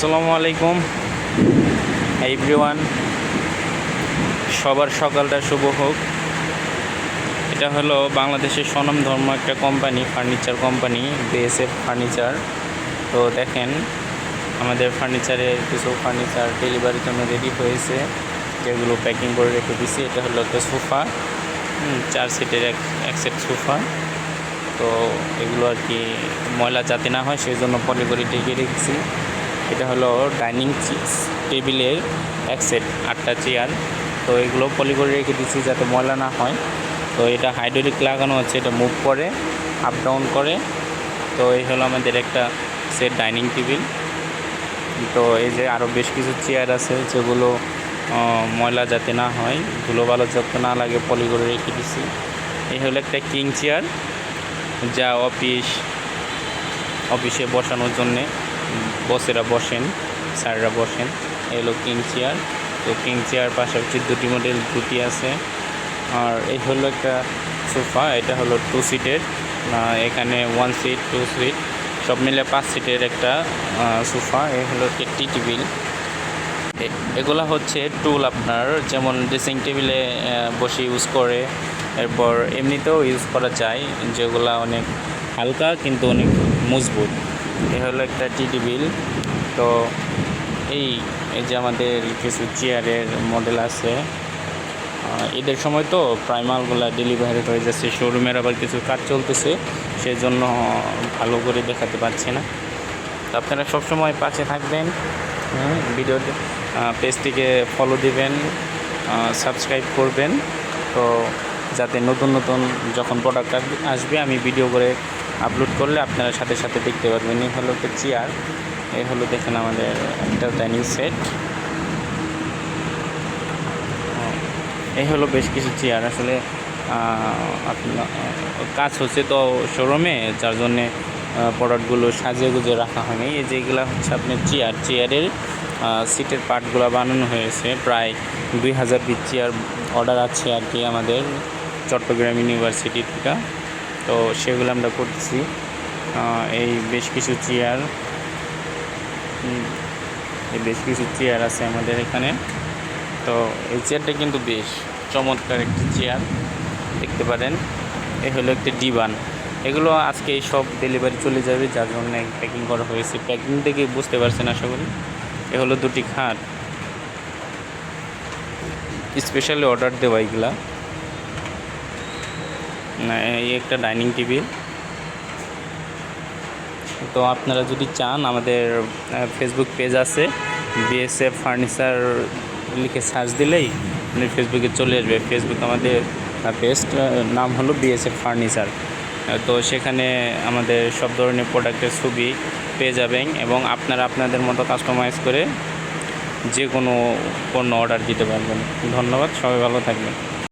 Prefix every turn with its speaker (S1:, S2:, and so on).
S1: আসসালামু আলাইকুম এভরিওয়ান, সবার সকালটা শুভ হোক। এটা হলো বাংলাদেশের স্বনামধন্য একটা company, furniture company, BSF furniture. তো দেখেন আমাদের ফার্নিচারের কিছু ফার্নিচার ডেলিভারির জন্য রেডি হয়েছে, যেগুলো প্যাকিং করে রেখে দিছি। এটা হলো একটা সোফা, 4 সিটের এক সেট সোফা। তো এগুলো আর কি ময়লা যাতে না হয় সেই জন্য পলি করে ঢেকে রেখেছি। এটা হলো ডাইনিং টেবিলের এক সেট 8টা চেয়ার। তো এগুলো পলি করে রেখে দিচ্ছি যাতে ময়লা না হয়। তো এটা হাইড্রোলিক লাগানো হচ্ছে, এটা মুভ করে আপ ডাউন করে। তো এই হলো আমাদের একটা সেট ডাইনিং টেবিল। তো এই যে আরও বেশ কিছু চেয়ার আছে যেগুলো ময়লা যাতে না হয়, ধুলো বালো যাতে না লাগে, পলি করে রেখে দিচ্ছি। এই হলো একটা কিং চেয়ার, যা অফিসে বসানোর জন্যে বসেরা বসেন, স্যাররা বসেন। এলো কিং চেয়ার। তো কিং চেয়ার পাশাপাশি দুটি মডেল দুটি আছে। আর এই হলো একটা সোফা, এটা হলো 2 সিটের। এখানে 1 সিট 2 সিট সব মিলে 5 সিটের একটা সোফা। এই হলো একটি টেবিল। এগুলা হচ্ছে টুল, আপনার যেমন ড্রেসিং টেবিলে বসে ইউজ করে, এরপর এমনিতেও ইউজ করা যায়, যেগুলা অনেক হালকা কিন্তু অনেক মজবুত। এ হলো একটা টেবিল। তো এই যে আমাদের কিছু চেয়ারের মডেল আছে। ঈদের সময় তো প্রায় মালগুলো ডেলিভারি হয়ে যাচ্ছে, শোরুমের আবার কিছু কাজ চলতেছে, সেই জন্য ভালো করে দেখাতে পারছি না। তো আপনারা সবসময় পাশে থাকবেন, ভিডিওতে পেজটিকে ফলো দিবেন, সাবস্ক্রাইব করবেন। তো যাতে নতুন নতুন যখন প্রোডাক্ট আসবে আমি ভিডিও করে আপলোড করলে আপনারা সাথে সাথে দেখতে পারবেন। এই হলো একটা চেয়ার, এই হলো দেখেন আমাদের একটা ডাইনিং সেট। এই হলো বেশ কিছু চেয়ার। আসলে আপনার কাজ হচ্ছে তো শোরুমে, যার জন্যে প্রোডাক্টগুলো সাজিয়ে গুজিয়ে রাখা হয়নি। এই যেগুলো হচ্ছে আপনার চেয়ারের সিটের পার্টগুলো বানানো হয়েছে। প্রায় 2000 পিস চেয়ার অর্ডার আছে আর কি আমাদের চট্টগ্রাম ইউনিভার্সিটি থেকে। তো সেগুলো আমরা করতেছি। এই বেশ কিছু চেয়ার আছে আমাদের এখানে। তো এই চেয়ারটা কিন্তু বেশ চমৎকার একটি চেয়ার, দেখতে পারেন। এই হলো একটি ডিভান। এগুলো আজকে এই সব ডেলিভারি চলে যাবে, যার জন্য প্যাকিং করা হয়েছে। প্যাকিং থেকে বুঝতে পারছেন আশা করি। এ হলো দুটি খাট, স্পেশালি অর্ডার দেওয়া এগুলা। এই একটা ডাইনিং টেবিল। তো আপনারা যদি চান, আমাদের ফেসবুক পেজ আছে, বিএসএফ ফার্নিচার লিখে সার্চ দিলেই ফেসবুকে চলে আসবে। ফেসবুক আমাদের পেজ নাম হলো বিএসএফ ফার্নিচার। তো সেখানে আমাদের সব ধরনের প্রোডাক্টের ছবি পেয়ে যাবেন, এবং আপনারা আপনাদের মতো কাস্টমাইজ করে যে কোনো পণ্য অর্ডার দিতে পারবেন। ধন্যবাদ, সবাই ভালো থাকবেন।